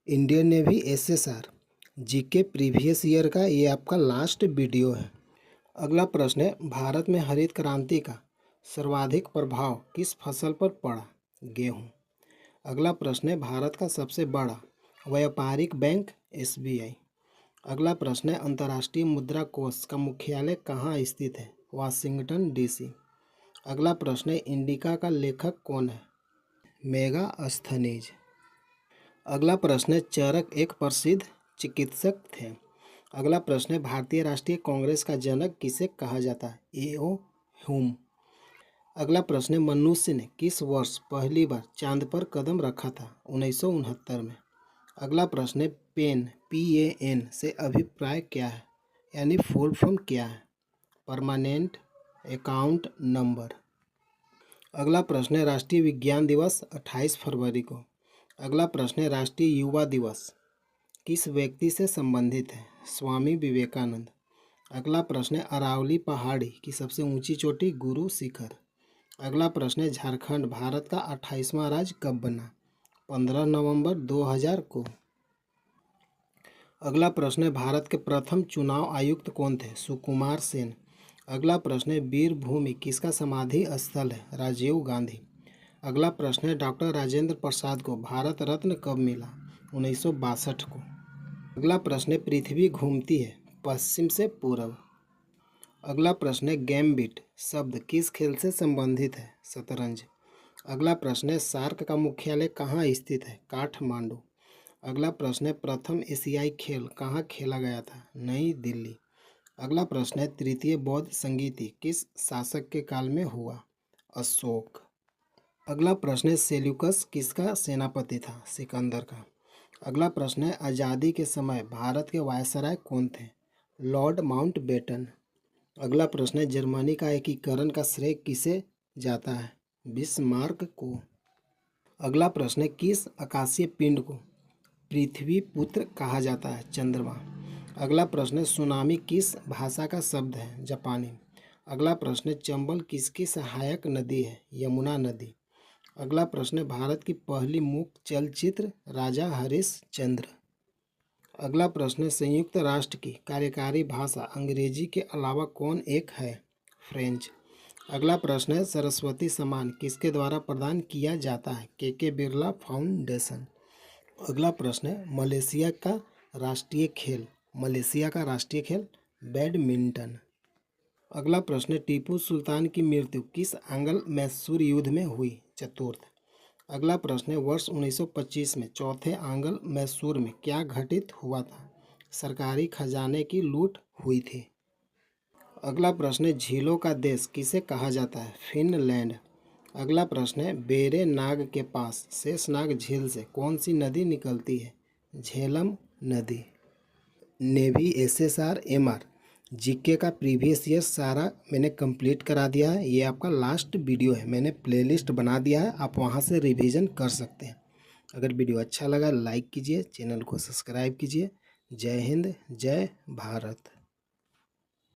Indian navy SSR GK previous year का ये आपका लास्ट वीडियो है। अगला प्रश्न है, भारत में हरित क्रांति का सर्वाधिक प्रभाव किस फसल पर पड़ा? गेहूँ। अगला प्रश्न है, भारत का सबसे बड़ा व्यापारिक बैंक एसबीआई। अगला प्रश्न है, अंतर्राष्ट्रीय मुद्रा कोष का मुख्यालय कहाँ स्थित है? Washington DC. अगला प्रश्न है, इंडिका का लेखक कौन है? मेगास्थनीज। अगला प्रश्न है, चरक एक प्रसिद्ध चिकित्सक थे। अगला प्रश्न है, भारतीय राष्ट्रीय कांग्रेस का जनक किसे कहा जाता है? ए.ओ. ह्यूम। अगला प्रश्न है, मनुष्य ने किस वर्ष पहली बार चांद पर कदम रखा था? 1969 में। अगला प्रश्न है, PAN से अभिप्राय क्या है, यानी फुल फॉर्म क्या है? Permanent account number. अगला प्रश्न है, राष्ट्रीय विज्ञान दिवस 28 फरवरी को। अगला प्रश्न है, राष्ट्रीय युवा दिवस किस व्यक्ति से संबंधित है? स्वामी विवेकानंद। अगला प्रश्न है, अरावली पहाड़ी की सबसे ऊंची चोटी? गुरु शिखर। अगला प्रश्न है, झारखंड भारत का 28वां राज्य कब बना? 15 नवंबर 2000 को। अगला प्रश्न है, भारत के प्रथम चुनाव आयुक्त कौन थे? सुकुमार सेन। अगला प्रश्न है, वीरभूमि किसका समाधि स्थल है? राजीव गांधी। अगला प्रश्न है, डॉक्टर राजेंद्र प्रसाद को भारत रत्न कब मिला? 1962 को। अगला प्रश्न है, पृथ्वी घूमती है पश्चिम से पूर्व। अगला प्रश्न है, गैम्बिट शब्द किस खेल से संबंधित है? शतरंज। अगला प्रश्न है, सार्क का मुख्यालय कहाँ स्थित है? काठमांडू। अगला प्रश्न है, प्रथम एशियाई खेल कहाँ खेला गया था? नई दिल्ली। अगला प्रश्न है, तृतीय बौद्ध संगीति किस शासक के काल में हुआ? अशोक। अगला प्रश्न है, सेल्यूकस किसका सेनापति था? सिकंदर का। अगला प्रश्न है, आज़ादी के समय भारत के वायसराय कौन थे? Lord Mountbatten. अगला प्रश्न है, जर्मनी का एकीकरण का श्रेय किसे जाता है? बिस्मार्क को। अगला प्रश्न है, किस आकाशीय पिंड को पृथ्वी पुत्र कहा जाता है? चंद्रमा। अगला प्रश्न है, सुनामी किस भाषा का शब्द है? जापानी। अगला प्रश्न है, चंबल किसकी सहायक नदी है? यमुना नदी। अगला प्रश्न है, भारत की पहली मूक चलचित्र? राजा हरिश्चंद्र। अगला प्रश्न है, संयुक्त राष्ट्र की कार्यकारी भाषा अंग्रेजी के अलावा कौन एक है? फ्रेंच। अगला प्रश्न है, सरस्वती सम्मान किसके द्वारा प्रदान किया जाता है? के बिरला फाउंडेशन। अगला प्रश्न है, मलेशिया का राष्ट्रीय खेल? बैडमिंटन। अगला प्रश्न है, टीपू सुल्तान की मृत्यु किस आंग्ल मैसूर युद्ध में हुई? चतुर्थ। अगला प्रश्न है, वर्ष 1925 में चौथे आंग्ल मैसूर में क्या घटित हुआ था? सरकारी खजाने की लूट हुई थी। अगला प्रश्न है, झीलों का देश किसे कहा जाता है? फिनलैंड। अगला प्रश्न है, बेरे नाग के पास शेषनाग झील से कौन सी नदी निकलती है? झेलम नदी। नेवी एसएसआर एमआर जीके का प्रीवियस ईयर सारा मैंने कंप्लीट करा दिया है। ये आपका लास्ट वीडियो है, मैंने प्लेलिस्ट बना दिया है, आप वहाँ से रिवीजन कर सकते हैं। अगर वीडियो अच्छा लगा लाइक कीजिए, चैनल को सब्सक्राइब कीजिए। जय हिंद, जय भारत।